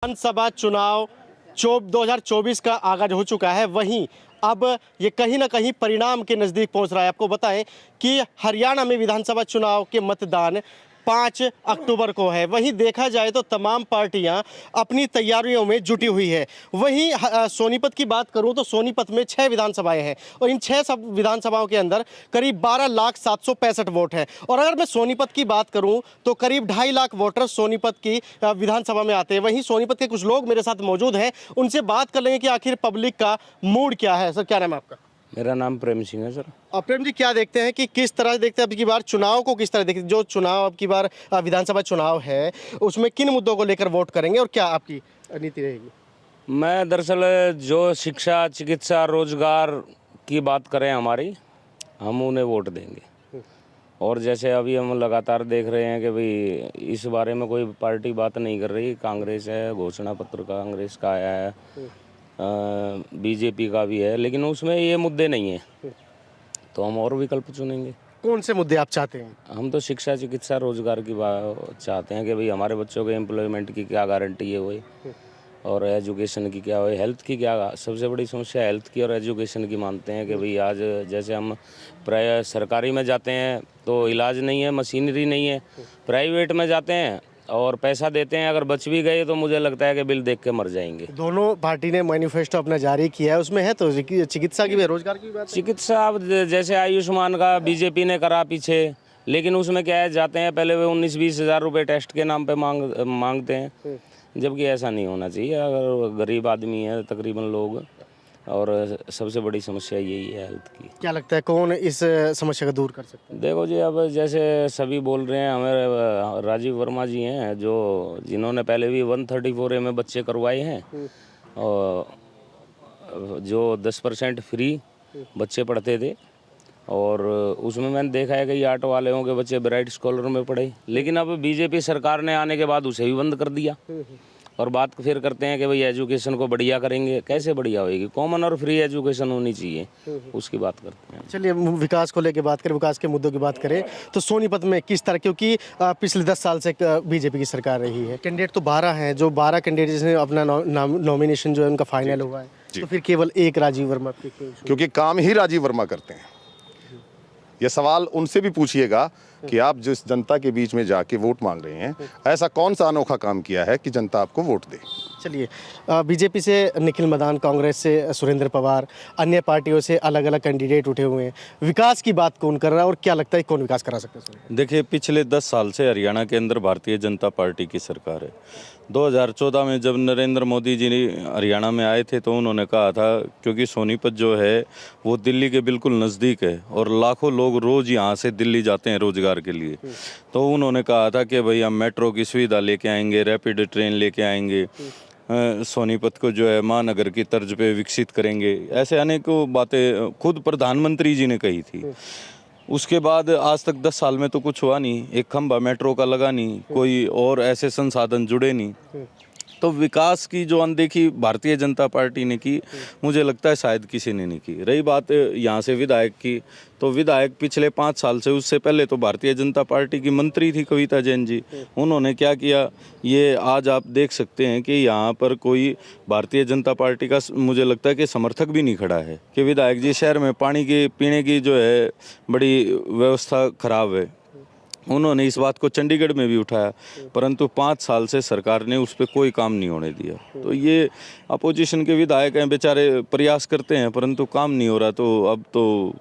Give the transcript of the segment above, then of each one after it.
विधानसभा चुनाव 2024 का आगाज हो चुका है। वहीं अब ये कहीं ना कहीं परिणाम के नज़दीक पहुंच रहा है। आपको बताएं कि हरियाणा में विधानसभा चुनाव के मतदान 5 अक्टूबर को है। वहीं देखा जाए तो तमाम पार्टियां अपनी तैयारियों में जुटी हुई है। वहीं सोनीपत की बात करूं तो सोनीपत में 6 विधानसभाएं हैं और इन 6 विधानसभाओं के अंदर करीब 12,765 वोट हैं। और अगर मैं सोनीपत की बात करूं तो करीब 2.5 लाख वोटर सोनीपत की विधानसभा में आते हैं। वहीं सोनीपत के कुछ लोग मेरे साथ मौजूद हैं, उनसे बात कर लेंगे कि आखिर पब्लिक का मूड क्या है। सर, क्या नाम है आपका? मेरा नाम प्रेम सिंह है सर। प्रेम जी, क्या देखते हैं कि किस तरह देखते हैं अब की बार चुनाव को, किस तरह देखते हैं? जो चुनाव अब की बार विधानसभा चुनाव है उसमें किन मुद्दों को लेकर वोट करेंगे और क्या आपकी नीति रहेगी? मैं दरअसल जो शिक्षा, चिकित्सा, रोजगार की बात करें हमारी, हम उन्हें वोट देंगे। और जैसे अभी हम लगातार देख रहे हैं कि भाई इस बारे में कोई पार्टी बात नहीं कर रही। कांग्रेस है, घोषणा पत्र कांग्रेस का आया है, बीजेपी का भी है, लेकिन उसमें ये मुद्दे नहीं है, तो हम और विकल्प चुनेंगे। कौन से मुद्दे आप चाहते हैं? हम तो शिक्षा, चिकित्सा, रोजगार की बात चाहते हैं कि भाई हमारे बच्चों के एम्प्लॉयमेंट की क्या गारंटी है वही, और एजुकेशन की क्या हो, हेल्थ की क्या। सबसे बड़ी समस्या हेल्थ की और एजुकेशन की मानते हैं कि भाई आज जैसे हम प्राय सरकारी में जाते हैं तो इलाज नहीं है, मशीनरी नहीं है, प्राइवेट में जाते हैं और पैसा देते हैं, अगर बच भी गए तो मुझे लगता है कि बिल देख के मर जाएंगे। दोनों पार्टी ने मैनिफेस्टो अपना जारी किया है, उसमें है तो चिकित्सा की भी, रोजगार की भी बात है। चिकित्सा अब जैसे आयुष्मान का बीजेपी ने करा पीछे, लेकिन उसमें क्या है, जाते हैं पहले वे 19-20 हज़ार रुपये टेस्ट के नाम पे मांगते हैं, जबकि ऐसा नहीं होना चाहिए। अगर गरीब आदमी है तकरीबन लोग, और सबसे बड़ी समस्या यही है हेल्थ की। क्या लगता है कौन इस समस्या को दूर कर सकता है? देखो जी, अब जैसे सभी बोल रहे हैं, हमें राजीव वर्मा जी हैं जो जिन्होंने पहले भी 134A में बच्चे करवाए हैं, और जो 10% फ्री बच्चे पढ़ते थे, और उसमें मैंने देखा है कि ऑटो वालों के बच्चे ब्राइट स्कॉलर में पढ़े, लेकिन अब बीजेपी सरकार ने आने के बाद उसे भी बंद कर दिया। और बात फिर करते हैं कि भाई एजुकेशन को बढ़िया करेंगे। कैसे बढ़िया होएगी? कॉमन और फ्री एजुकेशन होनी चाहिए, उसकी बात करते हैं। चलिए, विकास को लेकर बात करें, विकास के मुद्दों की बात करें तो सोनीपत में किस तरह, क्योंकि पिछले 10 साल से बीजेपी की सरकार रही है, कैंडिडेट तो 12 हैं, जो 12 कैंडिडेट ने अपना नॉमिनेशन जो है उनका फाइनल हुआ है, तो फिर केवल एक राजीव वर्मा, क्योंकि काम ही राजीव वर्मा करते हैं। ये सवाल उनसे भी पूछिएगा कि आप जिस जनता के बीच में जाके वोट मांग रहे हैं, ऐसा कौन सा अनोखा काम किया है कि जनता आपको वोट दे। चलिए, बीजेपी से निखिल मदान, कांग्रेस से सुरेंद्र पवार, अन्य पार्टियों से अलग अलग कैंडिडेट उठे हुए हैं। विकास की बात कौन कर रहा है और क्या लगता है कौन विकास करा सकता है? देखिए, पिछले 10 साल से हरियाणा के अंदर भारतीय जनता पार्टी की सरकार है। 2014 में जब नरेंद्र मोदी जी हरियाणा में आए थे तो उन्होंने कहा था, क्योंकि सोनीपत जो है वो दिल्ली के बिल्कुल नज़दीक है और लाखों लोग रोज़ यहाँ से दिल्ली जाते हैं रोजगार के लिए, तो उन्होंने कहा था कि भाई हम मेट्रो की सुविधा लेके आएंगे, रैपिड ट्रेन लेके आएंगे, सोनीपत को जो है महानगर की तर्ज पे विकसित करेंगे। ऐसे अनेकों बातें खुद प्रधानमंत्री जी ने कही थी। उसके बाद आज तक 10 साल में तो कुछ हुआ नहीं, एक खंभा मेट्रो का लगा नहीं, कोई और ऐसे संसाधन जुड़े नहीं। तो विकास की जो अनदेखी भारतीय जनता पार्टी ने की, मुझे लगता है शायद किसी ने नहीं की। रही बात यहाँ से विधायक की, तो विधायक पिछले 5 साल से, उससे पहले तो भारतीय जनता पार्टी की मंत्री थी कविता जैन जी, उन्होंने क्या किया ये आज आप देख सकते हैं कि यहाँ पर कोई भारतीय जनता पार्टी का मुझे लगता है कि समर्थक भी नहीं खड़ा है कि विधायक जी शहर में पानी की पीने की जो है बड़ी व्यवस्था खराब है। उन्होंने इस बात को चंडीगढ़ में भी उठाया, परंतु 5 साल से सरकार ने उस पर कोई काम नहीं होने दिया। तो ये अपोजिशन के विधायक हैं, बेचारे प्रयास करते हैं परंतु काम नहीं हो रहा। तो अब तो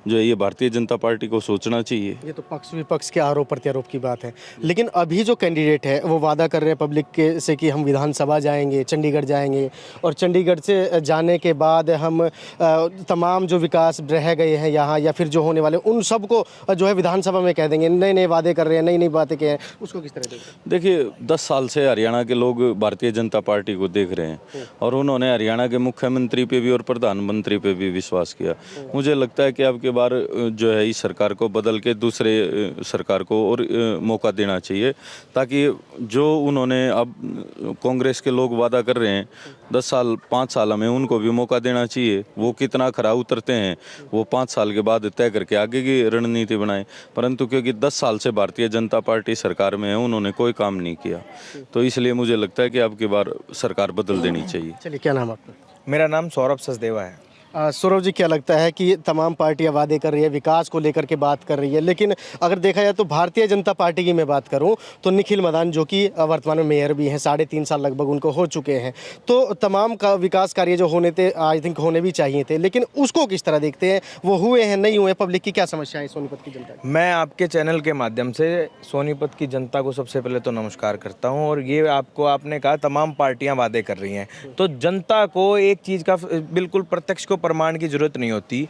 जो है ये भारतीय जनता पार्टी को सोचना चाहिए। ये तो पक्ष विपक्ष के आरोप प्रत्यारोप की बात है, लेकिन अभी जो कैंडिडेट है वो वादा कर रहे हैं पब्लिक के से कि हम विधानसभा जाएंगे, चंडीगढ़ जाएंगे, और चंडीगढ़ से जाने के बाद हम तमाम जो विकास रह गए हैं यहाँ या फिर जो होने वाले उन सब को जो है विधानसभा में कह देंगे। नए नए वादे कर रहे हैं, नई नई बातें कह हैं, उसको किस तरह देखें? देखिए, 10 साल से हरियाणा के लोग भारतीय जनता पार्टी को देख रहे हैं और उन्होंने हरियाणा के मुख्यमंत्री पे भी और प्रधानमंत्री पे भी विश्वास किया। मुझे लगता है कि अब के बार जो है इस सरकार को बदल के दूसरे सरकार को और मौका देना चाहिए, ताकि जो उन्होंने अब कांग्रेस के लोग वादा कर रहे हैं 10 साल 5 साल में, उनको भी मौका देना चाहिए। वो कितना खरा उतरते हैं वो 5 साल के बाद तय करके आगे की रणनीति बनाएं। परंतु क्योंकि 10 साल से भारतीय जनता पार्टी सरकार में है, उन्होंने कोई काम नहीं किया, तो इसलिए मुझे लगता है कि अब की बार सरकार बदल देनी चाहिए। चलिए, क्या नाम आपका? मेरा नाम सौरभ सचदेवा है। सौरभ जी, क्या लगता है कि तमाम पार्टियां वादे कर रही है, विकास को लेकर के बात कर रही है, लेकिन अगर देखा जाए तो भारतीय जनता पार्टी की मैं बात करूं तो निखिल मदान, जो कि वर्तमान में मेयर भी हैं, 3.5 साल लगभग उनको हो चुके हैं, तो तमाम का विकास कार्य जो होने थे, आई थिंक होने भी चाहिए थे, लेकिन उसको किस तरह देखते हैं? वो हुए हैं, नहीं हुए? पब्लिक की क्या समस्या है सोनीपत की जनता की? मैं आपके चैनल के माध्यम से सोनीपत की जनता को सबसे पहले तो नमस्कार करता हूं। और ये आपने कहा तमाम पार्टियां वादे कर रही हैं, तो जनता को एक चीज़ का बिल्कुल प्रत्यक्ष को प्रमाण की जरूरत नहीं होती।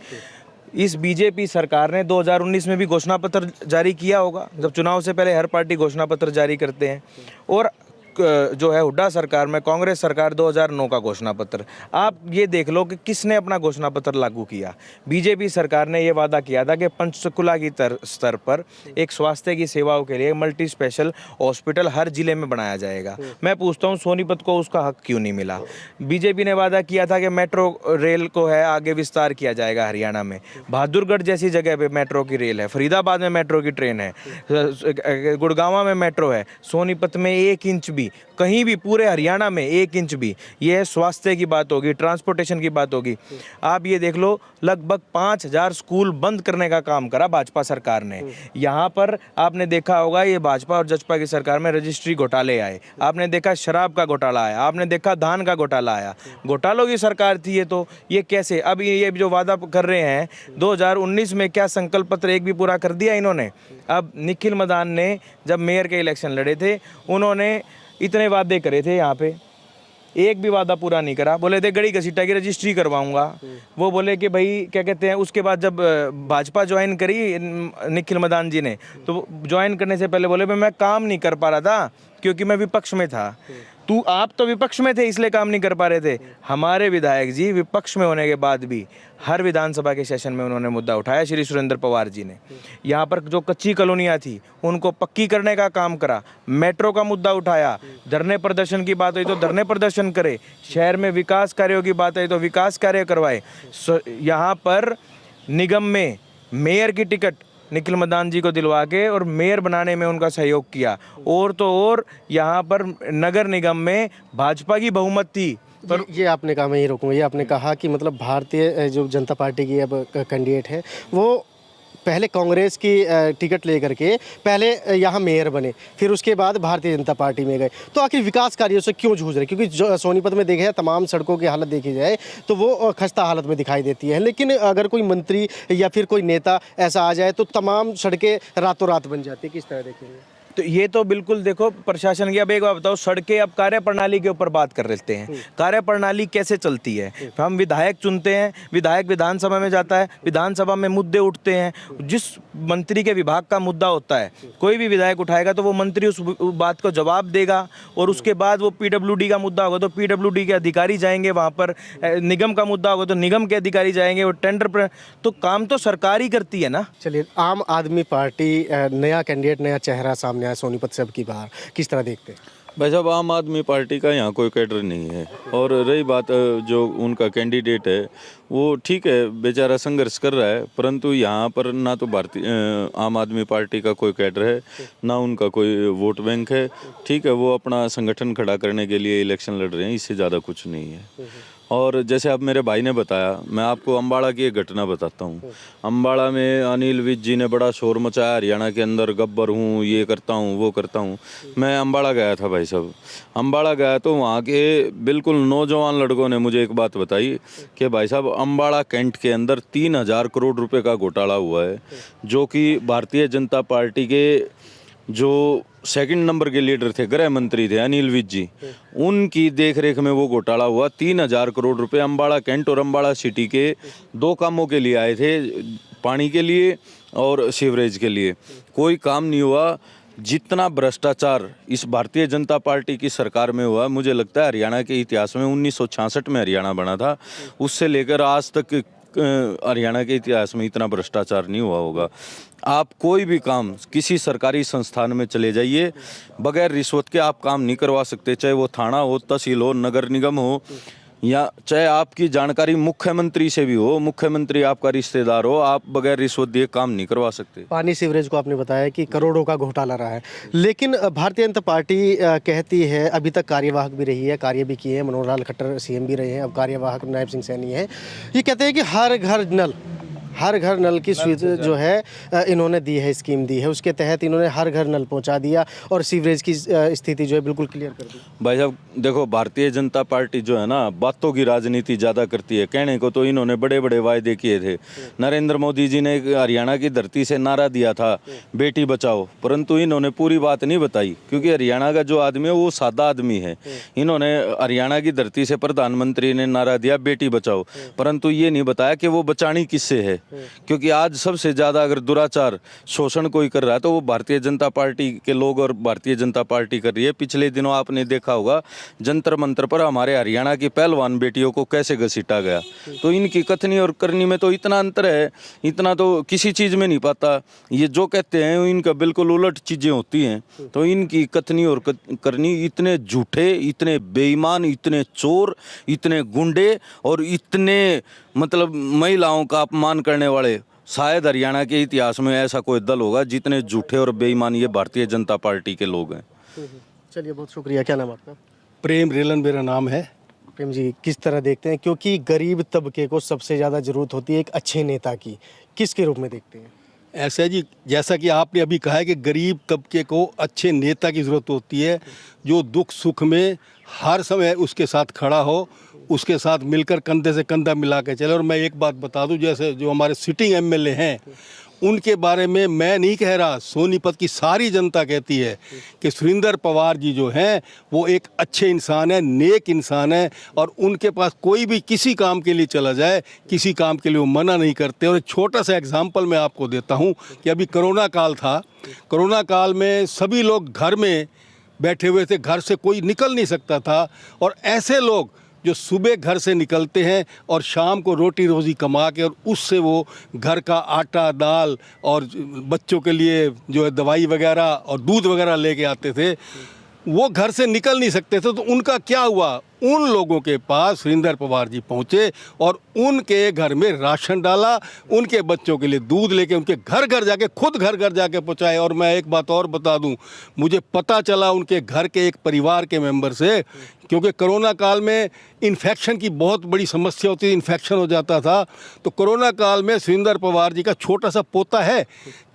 इस बीजेपी सरकार ने 2019 में भी घोषणा पत्र जारी किया होगा, जब चुनाव से पहले हर पार्टी घोषणा पत्र जारी करते हैं। और जो है हुड्डा सरकार में कांग्रेस सरकार 2009 का घोषणा पत्र, आप ये देख लो कि किसने अपना घोषणा पत्र लागू किया। बीजेपी सरकार ने ये वादा किया था कि पंचकुला की स्तर पर एक स्वास्थ्य की सेवाओं के लिए मल्टी स्पेशल हॉस्पिटल हर जिले में बनाया जाएगा। मैं पूछता हूँ सोनीपत को उसका हक क्यों नहीं मिला? बीजेपी ने वादा किया था कि मेट्रो रेल को है आगे विस्तार किया जाएगा हरियाणा में, बहादुरगढ़ जैसी जगह पे मेट्रो की रेल है, फरीदाबाद में मेट्रो की ट्रेन है, गुड़गांव में मेट्रो है, सोनीपत में 1 इंच भी, कहीं भी पूरे हरियाणा में 1 इंच भी। ये स्वास्थ्य की बात होगी, ट्रांसपोर्टेशन की बात होगी। आप ये देख लो, लगभग 5000 स्कूल बंद करने का काम करा भाजपा सरकार ने। यहाँ पर आपने देखा होगा, ये भाजपा और जसपा की सरकार में रजिस्ट्री घोटाले आए, आपने देखा शराब का घोटाला आया, आपने देखा धान का घोटाला आया। घोटालों की सरकार थी ये, तो ये कैसे? अब ये जो वादा कर रहे हैं 2019 में, क्या संकल्प पत्र एक भी पूरा कर दिया इन्होंने? अब निखिल मदान ने जब मेयर के इलेक्शन लड़े थे, उन्होंने इतने वादे करे थे, यहाँ पे एक भी वादा पूरा नहीं करा। बोले थे गड़ी घसीटा की रजिस्ट्री करवाऊंगा, वो बोले कि भाई क्या कहते हैं। उसके बाद जब भाजपा ज्वाइन करी निखिल मदान जी ने, तो ज्वाइन करने से पहले बोले मैं काम नहीं कर पा रहा था क्योंकि मैं विपक्ष में था। आप तो विपक्ष में थे इसलिए काम नहीं कर पा रहे थे। हमारे विधायक जी विपक्ष में होने के बाद भी हर विधानसभा के सेशन में उन्होंने मुद्दा उठाया। श्री सुरेंद्र पवार जी ने यहाँ पर जो कच्ची कॉलोनियाँ थी उनको पक्की करने का काम करा, मेट्रो का मुद्दा उठाया, धरने प्रदर्शन की बात हुई तो धरने प्रदर्शन करे, शहर में विकास कार्यों की बात आई तो विकास कार्य करवाए। यहाँ पर निगम में मेयर की टिकट निखिल मदान जी को दिलवा के और मेयर बनाने में उनका सहयोग किया। और तो और यहाँ पर नगर निगम में भाजपा की बहुमत थी। पर ये आपने कहा, मैं ही रोकूंगा, ये आपने कहा कि मतलब भारतीय जो जनता पार्टी की अब कैंडिडेट है वो पहले कांग्रेस की टिकट लेकर के पहले यहाँ मेयर बने, फिर उसके बाद भारतीय जनता पार्टी में गए, तो आखिर विकास कार्यों से क्यों जूझ रहे? क्योंकि जो सोनीपत में देखे तमाम सड़कों की हालत देखी जाए तो वो खस्ता हालत में दिखाई देती है, लेकिन अगर कोई मंत्री या फिर कोई नेता ऐसा आ जाए तो तमाम सड़कें रातों रात बन जाती है। किस तरह देखेंगे? तो ये तो बिल्कुल देखो प्रशासन की। अब एक बात बताओ, सड़कें, अब कार्य प्रणाली के ऊपर बात कर लेते हैं। कार्य प्रणाली कैसे चलती है? हम विधायक चुनते हैं, विधायक विधानसभा में जाता है, विधानसभा में मुद्दे उठते हैं, जिस मंत्री के विभाग का मुद्दा होता है कोई भी विधायक उठाएगा तो वो मंत्री उस बात को जवाब देगा। और उसके बाद वो PWD का मुद्दा होगा तो PWD के अधिकारी जाएंगे वहाँ पर, निगम का मुद्दा होगा तो निगम के अधिकारी जाएंगे, वो टेंडर पर। तो काम तो सरकार ही करती है ना। चलिए, आम आदमी पार्टी नया कैंडिडेट, नया चेहरा सामने आया सोनीपत से अब की बार, किस तरह देखते हैं? भाई साहब, आम आदमी पार्टी का यहाँ कोई कैडर नहीं है। और रही बात जो उनका कैंडिडेट है, वो ठीक है, बेचारा संघर्ष कर रहा है, परंतु यहाँ पर ना तो भारतीय आम आदमी पार्टी का कोई कैडर है, ना उनका कोई वोट बैंक है। ठीक है, वो अपना संगठन खड़ा करने के लिए इलेक्शन लड़ रहे हैं, इससे ज़्यादा कुछ नहीं है। और जैसे अब मेरे भाई ने बताया, मैं आपको अम्बाड़ा की एक घटना बताता हूँ। अम्बाड़ा में अनिल विज जी ने बड़ा शोर मचाया, हरियाणा के अंदर गब्बर हूँ, ये करता हूँ, वो करता हूँ। मैं अम्बाड़ा गया था भाई साहब, अम्बाड़ा गया तो वहाँ के बिल्कुल नौजवान लड़कों ने मुझे एक बात बताई कि भाई साहब अम्बाड़ा कैंट के अंदर 3000 करोड़ रुपए का घोटाला हुआ है, जो कि भारतीय जनता पार्टी के जो सेकंड नंबर के लीडर थे, गृह मंत्री थे अनिल विज जी, उनकी देखरेख में वो घोटाला हुआ। 3000 करोड़ रुपए अम्बाड़ा कैंट और अम्बाड़ा सिटी के 2 कामों के लिए आए थे, पानी के लिए और सीवरेज के लिए। कोई काम नहीं हुआ। जितना भ्रष्टाचार इस भारतीय जनता पार्टी की सरकार में हुआ, मुझे लगता है हरियाणा के इतिहास में 1966 में हरियाणा बना था, उससे लेकर आज तक हरियाणा के इतिहास में इतना भ्रष्टाचार नहीं हुआ होगा। आप कोई भी काम किसी सरकारी संस्थान में चले जाइए, बगैर रिश्वत के आप काम नहीं करवा सकते, चाहे वो थाना हो, तहसील हो, नगर निगम हो, या चाहे आपकी जानकारी मुख्यमंत्री से भी हो, मुख्यमंत्री आपका रिश्तेदार हो, आप बगैर रिश्वत दिए काम नहीं करवा सकते। पानी सीवरेज को आपने बताया कि करोड़ों का घोटाला रहा है, लेकिन भारतीय जनता पार्टी कहती है, अभी तक कार्यवाहक भी रही है, कार्य भी किए हैं, मनोहर लाल खट्टर सीएम भी रहे हैं, अब कार्यवाहक नायब सिंह सैनी है। ये कहते हैं कि हर घर नल की सुविधा जो है इन्होंने दी है, स्कीम दी है, उसके तहत इन्होंने हर घर नल पहुंचा दिया और सीवरेज की स्थिति जो है बिल्कुल क्लियर कर दी। भाई साहब देखो, भारतीय जनता पार्टी जो है ना, बातों की राजनीति ज़्यादा करती है। कहने को तो इन्होंने बड़े बड़े वायदे किए थे। नरेंद्र मोदी जी ने हरियाणा की धरती से नारा दिया था बेटी बचाओ, परंतु इन्होंने पूरी बात नहीं बताई, क्योंकि हरियाणा का जो आदमी है वो सादा आदमी है। इन्होंने हरियाणा की धरती से प्रधानमंत्री ने नारा दिया बेटी बचाओ, परंतु ये नहीं बताया कि वो बचानी किससे है, क्योंकि आज सबसे ज़्यादा अगर दुराचार शोषण कोई कर रहा है तो वो भारतीय जनता पार्टी के लोग और भारतीय जनता पार्टी कर रही है। पिछले दिनों आपने देखा होगा जंतर मंतर पर हमारे हरियाणा की पहलवान बेटियों को कैसे घसीटा गया। तो इनकी कथनी और करनी में तो इतना अंतर है, इतना तो किसी चीज़ में नहीं पाता। ये जो कहते हैं इनका बिल्कुल उलट चीज़ें होती हैं। तो इनकी कथनी और करनी, इतने झूठे, इतने बेईमान, इतने चोर, इतने गुंडे और इतने मतलब महिलाओं का अपमान करने वाले, शायद हरियाणा के इतिहास में ऐसा कोई दल होगा जितने झूठे और बेईमान ये भारतीय जनता पार्टी के लोग हैं। चलिए, बहुत शुक्रिया। क्या नाम आपका? प्रेम रेलन मेरा नाम है। प्रेम जी, किस तरह देखते हैं, क्योंकि गरीब तबके को सबसे ज़्यादा ज़रूरत होती है एक अच्छे नेता की, किसके रूप में देखते हैं? ऐसा जी, जैसा कि आपने अभी कहा है कि गरीब तबके को अच्छे नेता की ज़रूरत होती है, जो दुख सुख में हर समय उसके साथ खड़ा हो, उसके साथ मिलकर कंधे से कंधा मिला के चले। और मैं एक बात बता दूं, जैसे जो हमारे सिटिंग एमएलए हैं उनके बारे में मैं नहीं कह रहा, सोनीपत की सारी जनता कहती है कि सुरेंद्र पवार जी जो हैं वो एक अच्छे इंसान है, नेक इंसान है, और उनके पास कोई भी किसी काम के लिए चला जाए, किसी काम के लिए वो मना नहीं करते। और एक छोटा सा एग्जाम्पल मैं आपको देता हूँ कि अभी कोरोना काल था, कोरोना काल में सभी लोग घर में बैठे हुए थे, घर से कोई निकल नहीं सकता था, और ऐसे लोग जो सुबह घर से निकलते हैं और शाम को रोटी रोज़ी कमा के और उससे वो घर का आटा दाल और बच्चों के लिए जो है दवाई वगैरह और दूध वगैरह लेके आते थे, वो घर से निकल नहीं सकते थे। तो उनका क्या हुआ, उन लोगों के पास सुरेंद्र पवार जी पहुँचे और उनके घर में राशन डाला, उनके बच्चों के लिए दूध लेके उनके घर घर जाके, खुद घर घर जाके पहुँचाए। और मैं एक बात और बता दूं, मुझे पता चला उनके घर के एक परिवार के मेंबर से, क्योंकि कोरोना काल में इन्फेक्शन की बहुत बड़ी समस्या होती थी, इन्फेक्शन हो जाता था। तो कोरोना काल में सुरेंद्र पवार जी का छोटा सा पोता है,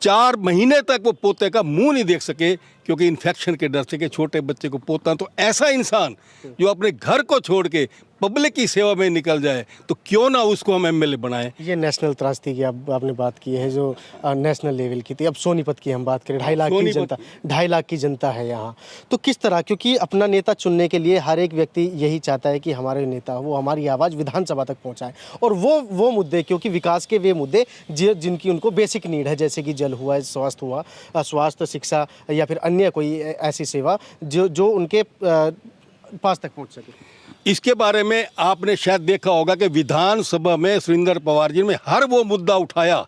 4 महीने तक वो पोते का मुंह नहीं देख सके क्योंकि इन्फेक्शन के डर से कि छोटे बच्चे को पोता। तो ऐसा इंसान जो अपने घर को छोड़ के पब्लिक की सेवा में निकल जाए, तो क्यों ना उसको हम एमएलए बनाएं। ये नेशनल त्रासदी की आपने बात की है, जो नेशनल लेवल की थी। अब सोनीपत की हम बात करें, 2.5 लाख की जनता है यहाँ। तो किस तरह, क्योंकि अपना नेता चुनने के लिए हर एक व्यक्ति यही चाहता है कि हमारे नेता वो हमारी आवाज़ विधानसभा तक पहुँचाए, और वो मुद्दे, क्योंकि विकास के वे मुद्दे जिनकी उनको बेसिक नीड है, जैसे कि जल हुआ, स्वास्थ्य, शिक्षा या फिर अन्य कोई ऐसी सेवा जो उनके पास तक पहुँच सके। इसके बारे में आपने शायद देखा होगा कि विधानसभा में सुरेंद्र पवार जी ने हर वो मुद्दा उठाया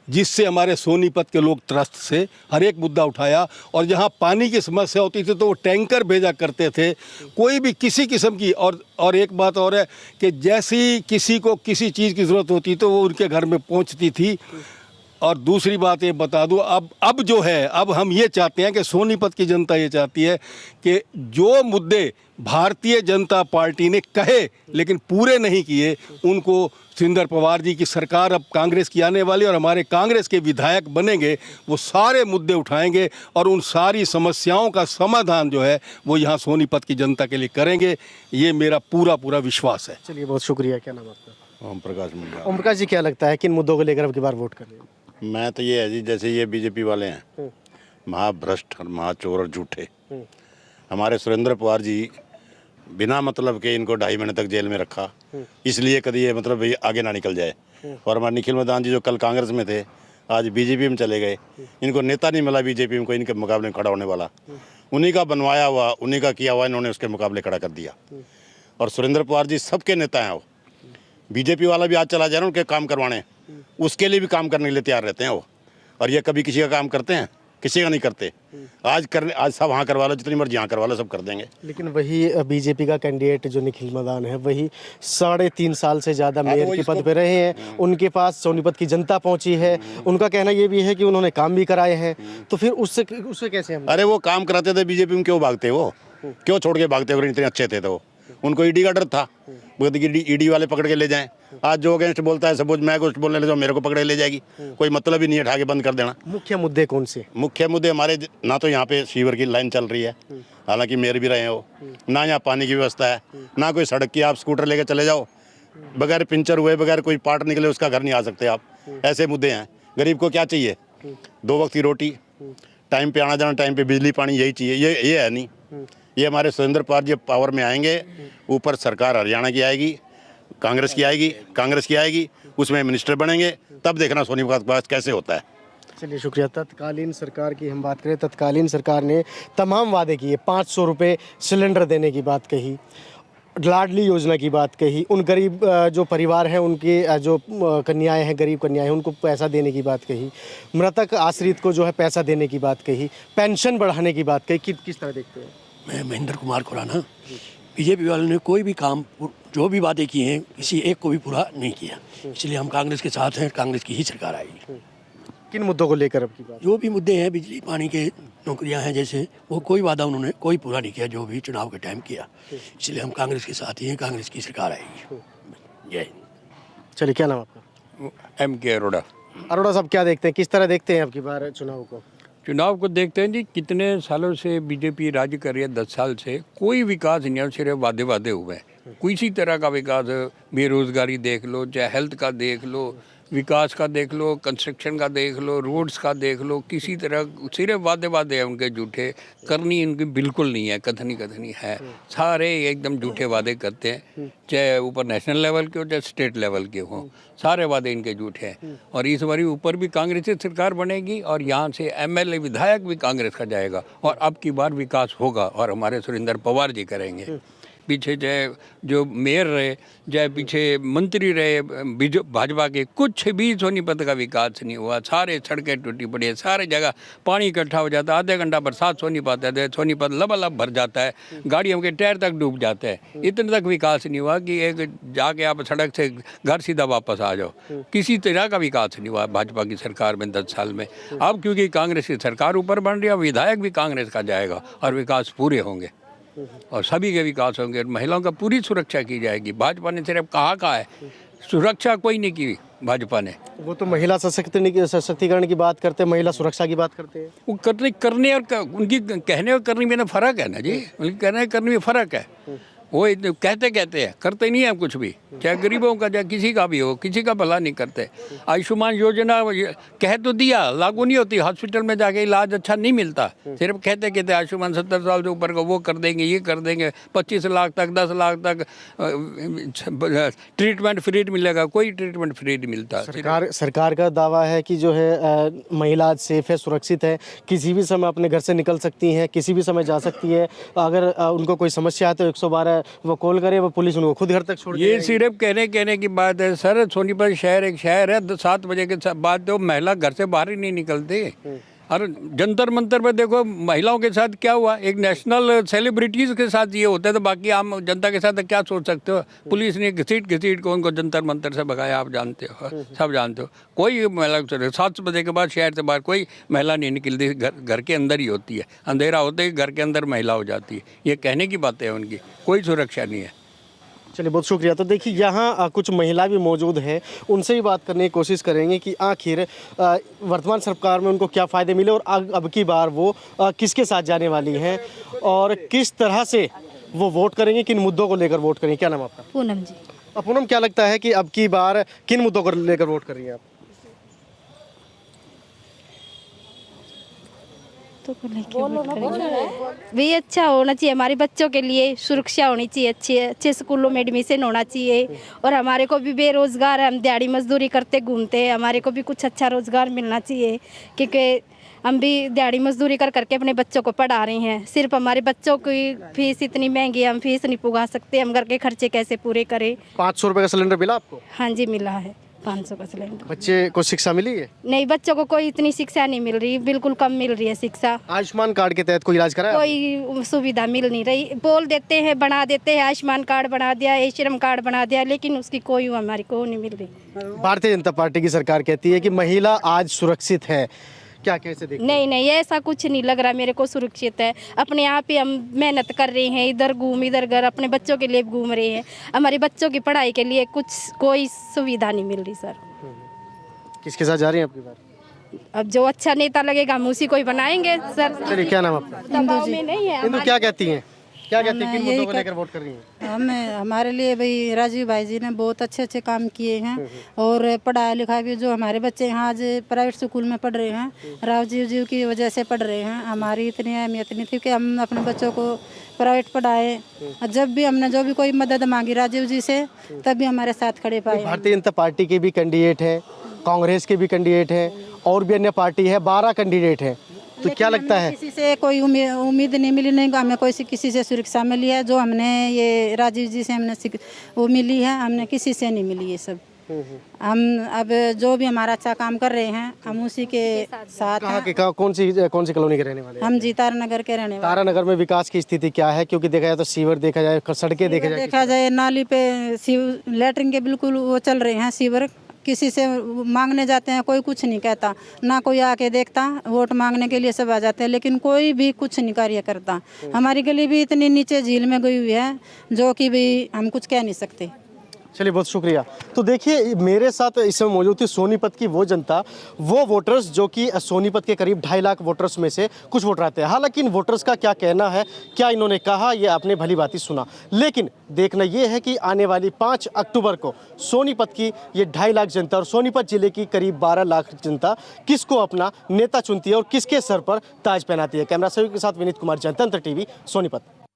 जिससे हमारे सोनीपत के लोग त्रस्त से, हर एक मुद्दा उठाया। और जहां पानी की समस्या होती थी तो वो टैंकर भेजा करते थे, कोई भी किसी किस्म की। और एक बात और है कि जैसी किसी को किसी चीज़ की ज़रूरत होती तो वो उनके घर में पहुंचती थी। और दूसरी बात ये बता दूं, अब जो है, अब हम ये चाहते हैं कि सोनीपत की जनता ये चाहती है कि जो मुद्दे भारतीय जनता पार्टी ने कहे लेकिन पूरे नहीं किए, उनको सुरेंद्र पवार जी की सरकार अब कांग्रेस की आने वाली और हमारे कांग्रेस के विधायक बनेंगे, वो सारे मुद्दे उठाएंगे और उन सारी समस्याओं का समाधान जो है वो यहाँ सोनीपत की जनता के लिए करेंगे। ये मेरा पूरा विश्वास है। चलिए, बहुत शुक्रिया। क्या नाम आपका? ओम प्रकाश मुंडा। ओम प्रकाश जी, क्या लगता है किन मुद्दों को लेकर अब की बार वोट कर रहे हैं? मैं तो ये है जी, जैसे ये बीजेपी वाले हैं महाभ्रष्ट और महाचोर और झूठे। हमारे सुरेंद्र पवार जी बिना मतलब के इनको 2.5 महीने तक जेल में रखा, इसलिए कभी ये मतलब ये आगे ना निकल जाए। और हमारे निखिल मैदान जी जो कल कांग्रेस में थे आज बीजेपी में चले गए, इनको नेता नहीं मिला बीजेपी में कोई इनके मुकाबले में खड़ा होने वाला। उन्हीं का बनवाया हुआ, उन्हीं का किया हुआ, इन्होंने उसके मुकाबले खड़ा कर दिया। और सुरेंद्र पवार जी सबके नेता हैं, वो बीजेपी वाला भी आज चला जाए ना उनके काम करवाने, उसके लिए भी काम करने के लिए तैयार रहते हैं वो। और ये कभी किसी का काम करते हैं? किसी का नहीं करते। आज सब वहाँ करवा लो, जितनी मर्जी यहाँ करवा लो, सब कर देंगे। लेकिन वही बीजेपी का कैंडिडेट जो निखिल मदान है, वही 3.5 साल से ज़्यादा मेयर के पद पे रहे हैं। उनके पास सोनीपत की जनता पहुंची है। उनका कहना ये भी है कि उन्होंने काम भी कराए हैं। तो फिर उससे कैसे हम? अरे वो काम कराते थे बीजेपी में, क्यों भागते वो? क्यों छोड़ के भागते? अगर इतने अच्छे थे तो उनको ईडी का डर था, ईडी वाले पकड़ के ले जाएं। आज जो अगेंस्ट बोलता है, सपोज मैं कुछ बोलने लगा मेरे को पकड़ के ले जाएगी, कोई मतलब ही नहीं है, ठाके बंद कर देना। मुख्य मुद्दे कौन से? मुख्य मुद्दे हमारे ना तो यहाँ पे सीवर की लाइन चल रही है, हालांकि मेयर भी रहे हो, ना यहाँ पानी की व्यवस्था है, ना कोई सड़क की। आप स्कूटर लेके चले जाओ, बगैर पंचर हुए, बगैर कोई पार्ट निकले उसका घर नहीं आ सकते आप। ऐसे मुद्दे हैं। गरीब को क्या चाहिए? 2 वक्त की रोटी, टाइम पे आना जाना, टाइम पे बिजली पानी, यही चाहिए। ये है नहीं। ये हमारे सुरेंद्र पवार जी पावर में आएंगे, ऊपर सरकार हरियाणा की आएगी, कांग्रेस की आएगी, उसमें मिनिस्टर बनेंगे, तब देखना सोनीपत के पास कैसे होता है। चलिए शुक्रिया। तत्कालीन सरकार की हम बात करें, तत्कालीन सरकार ने तमाम वादे किए। 500 रुपये सिलेंडर देने की बात कही, लाडली योजना की बात कही, उन गरीब जो परिवार हैं उनके जो कन्याएं हैं, गरीब कन्याएं हैं, उनको पैसा देने की बात कही, मृतक आश्रित को जो है पैसा देने की बात कही, पेंशन बढ़ाने की बात कही। किस तरह देखते हैं? मैं महेंद्र कुमार खुराना। बीजेपी वालों ने कोई भी काम, जो भी वादे किए हैं, किसी एक को भी पूरा नहीं किया। इसलिए हम कांग्रेस के साथ हैं, कांग्रेस की ही सरकार आएगी। किन मुद्दों को लेकर अब की बात? जो भी मुद्दे हैं, बिजली पानी के, नौकरियां हैं, जैसे वो कोई वादा उन्होंने कोई पूरा नहीं किया जो भी चुनाव के टाइम किया। इसलिए हम कांग्रेस के साथ ही हैं, कांग्रेस की सरकार आएगी। जय हिंद। चलिए, क्या नाम आपका? MK अरोड़ा। अरोड़ा साहब, क्या देखते हैं, किस तरह देखते हैं अब की बार चुनाव को? चुनाव को देखते हैं जी, कितने सालों से बीजेपी राज्य कर रही है, 10 साल से कोई विकास नहीं है, सिर्फ वादे हुए हैं। किसी तरह का विकास, बेरोजगारी देख लो, चाहे हेल्थ का देख लो, विकास का देख लो, कंस्ट्रक्शन का देख लो, रोड्स का देख लो, किसी तरह सिर्फ वादे हैं उनके झूठे। करनी इनकी बिल्कुल नहीं है, कथनी है। सारे एकदम झूठे वादे करते हैं, चाहे ऊपर नेशनल लेवल के हो चाहे स्टेट लेवल के हो, सारे वादे इनके झूठे हैं। और इस बारी ऊपर भी कांग्रेस की सरकार बनेगी और यहाँ से MLA विधायक भी कांग्रेस का जाएगा और अब की बार विकास होगा और हमारे सुरेंद्र पवार जी करेंगे। पीछे चाहे जो मेयर रहे, चाहे पीछे मंत्री रहे भाजपा के, कुछ भी सोनीपत का विकास नहीं हुआ। सारे सड़कें टूटी पड़ी है, सारे जगह पानी इकट्ठा हो जाता है, आधे घंटा बरसात सोनीपत है, सोनीपत लबालब भर जाता है, गाड़ियों के टायर तक डूब जाते हैं। इतने तक विकास नहीं हुआ कि एक जाके आप सड़क से घर सीधा वापस आ जाओ। किसी तरह का विकास नहीं हुआ भाजपा की सरकार में 10 साल में। अब क्योंकि कांग्रेस की सरकार ऊपर बन रही है, विधायक भी कांग्रेस का जाएगा और विकास पूरे होंगे और सभी के विकास होंगे। महिलाओं का पूरी सुरक्षा की जाएगी। भाजपा ने सिर्फ कहा है, सुरक्षा कोई नहीं की भाजपा ने। वो तो महिला सशक्तिकरण की बात करते हैं, महिला सुरक्षा की बात करते हैं। वो करने और उनकी कहने और करने में फ़र्क है ना जी। उनकी कहने करने में फ़र्क है। वो कहते हैं, करते नहीं है कुछ भी, चाहे गरीबों का चाहे किसी का भी हो, किसी का भला नहीं करते। आयुष्मान योजना कह तो दिया, लागू नहीं होती। हॉस्पिटल में जाके इलाज अच्छा नहीं मिलता, सिर्फ कहते आयुष्मान 70 साल से ऊपर का वो कर देंगे, ये कर देंगे, 25 लाख तक 10 लाख तक ट्रीटमेंट फ्री मिलेगा। कोई ट्रीटमेंट फ्री नहीं मिलता। सरकार का दावा है कि जो है महिला सेफ है, सुरक्षित है, किसी भी समय अपने घर से निकल सकती हैं, किसी भी समय जा सकती है। अगर उनको कोई समस्या है तो 112 वो कॉल करे, वो पुलिस उनको खुद घर तक छोड़ ये सिर्फ कहने की बात है सर। सोनीपत शहर एक शहर है, 7 बजे के बाद तो महिला घर से बाहर ही नहीं निकलती। और जंतर मंतर पर देखो महिलाओं के साथ क्या हुआ। एक नेशनल सेलिब्रिटीज़ के साथ ये होता है, तो बाकी आम जनता के साथ क्या सोच सकते हो। पुलिस ने घसीट को उनको जंतर मंतर से भगाया, आप जानते हो, सब जानते हो। कोई महिला 7 बजे के बाद शहर से बाहर कोई महिला नहीं निकलती, घर के अंदर ही होती है। अंधेरा होते ही घर के अंदर महिला हो जाती है। ये कहने की बातें हैं उनकी, कोई सुरक्षा नहीं है। चलिए, बहुत शुक्रिया। तो देखिए, यहाँ कुछ महिला भी मौजूद हैं, उनसे भी बात करने की कोशिश करेंगे कि आखिर वर्तमान सरकार में उनको क्या फ़ायदे मिले और अब की बार वो किसके साथ जाने वाली हैं और किस तरह से वो वोट करेंगे, किन मुद्दों को लेकर वोट करेंगे। क्या नाम आपका? पूनम जी। पूनम, क्या लगता है कि अब की बार किन मुद्दों को लेकर वोट कर रही हैं आप? तो भी अच्छा होना चाहिए, हमारे बच्चों के लिए सुरक्षा होनी चाहिए, अच्छे स्कूलों में एडमिशन होना चाहिए। और हमारे को भी बेरोजगार है, हम दिहाड़ी मजदूरी करते घूमते हैं, हमारे को भी कुछ अच्छा रोजगार मिलना चाहिए। क्योंकि हम भी दिहाड़ी मजदूरी कर करके अपने बच्चों को पढ़ा रहे हैं। सिर्फ हमारे बच्चों की फीस इतनी महंगी है, हम फीस नहीं पुगा सकते, हम घर के खर्चे कैसे पूरे करें। 500 रुपये का सिलेंडर मिला आपको? हाँ जी मिला है 500 का सिलेंडर। बच्चे को शिक्षा मिली है? नहीं, बच्चों को कोई इतनी शिक्षा नहीं मिल रही, बिल्कुल कम मिल रही है शिक्षा। आयुष्मान कार्ड के तहत कोई इलाज कराया? कोई सुविधा मिल नहीं रही। बोल देते हैं बना देते हैं, आयुष्मान कार्ड बना दिया, ए श्रम कार्ड बना दिया, लेकिन उसकी कोई हमारी को नहीं मिल रही। भारतीय जनता पार्टी की सरकार कहती है कि महिला आज सुरक्षित है, क्या कैसे देखते हैं? नहीं नहीं, ऐसा कुछ नहीं लग रहा मेरे को सुरक्षित है। अपने आप ही हम मेहनत कर रहे हैं, इधर घूम इधर घर, अपने बच्चों के लिए घूम रहे हैं। हमारे बच्चों की पढ़ाई के लिए कोई सुविधा नहीं मिल रही सर। किसके साथ जा रही हैं आपकी बार? अब जो अच्छा नेता लगेगा हम उसी को ही बनाएंगे सर। चलिए, क्या नाम आपका? दबाव में नहीं है। इंदु, क्या कहती हैं? क्या कहती हैं, किन मुद्दों को लेकर वोट कर रही हैं? हमारे लिए भाई राजीव भाई जी ने बहुत अच्छे अच्छे काम किए हैं और पढ़ाई लिखाई भी, जो हमारे बच्चे यहाँ आज प्राइवेट स्कूल में पढ़ रहे हैं, राजीव जी की वजह से पढ़ रहे हैं। हमारी इतनी अहमियत नहीं थी कि हम अपने बच्चों को प्राइवेट पढ़ाए। जब भी हमने जो भी कोई मदद मांगी राजीव जी से, तब भी हमारे साथ खड़े पाए। भारतीय जनता पार्टी के भी कैंडिडेट है, कांग्रेस के भी कैंडिडेट है और भी अन्य पार्टी है, 12 कैंडिडेट है, तो क्या लगता है? किसी से कोई उम्मीद नहीं मिली, नहीं हमें कोई किसी से सुरक्षा मिली है। जो हमने ये राजीव जी से हमने वो मिली है, हमने किसी से नहीं मिली ये सब। हम अब जो भी हमारा अच्छा काम कर रहे हैं हम उसी के साथ हैं। कौन सी कॉलोनी के रहने वाले हैं? हम जी तारानगर के रहने वाले। तारानगर में विकास की स्थिति क्या है? क्योंकि देखा जाए तो सीवर देखा जाए, सड़कें देखा जाए, नाली पे लेटरिन के बिल्कुल वो चल रहे हैं सीवर। किसी से मांगने जाते हैं कोई कुछ नहीं कहता, ना कोई आके देखता। वोट मांगने के लिए सब आ जाते हैं, लेकिन कोई भी कुछ नहीं कार्य करता। हमारी गली भी इतनी नीचे झील में गई हुई है जो कि भी हम कुछ कह नहीं सकते। चलिए, बहुत शुक्रिया। तो देखिए, मेरे साथ इस समय मौजूद थी सोनीपत की वो जनता, वो वोटर्स जो कि सोनीपत के करीब 2.5 लाख वोटर्स में से कुछ वोटर आते हैं। हालांकि इन वोटर्स का क्या कहना है, क्या इन्होंने कहा, ये आपने भली भांति सुना। लेकिन देखना ये है कि आने वाली 5 अक्टूबर को सोनीपत की ये 2.5 लाख जनता और सोनीपत जिले की करीब 12 लाख जनता किसको अपना नेता चुनती है और किसके सर पर ताज पहनाती है। कैमरा सहयोगी के साथ विनीत कुमार, जनतंत्र टीवी, सोनीपत।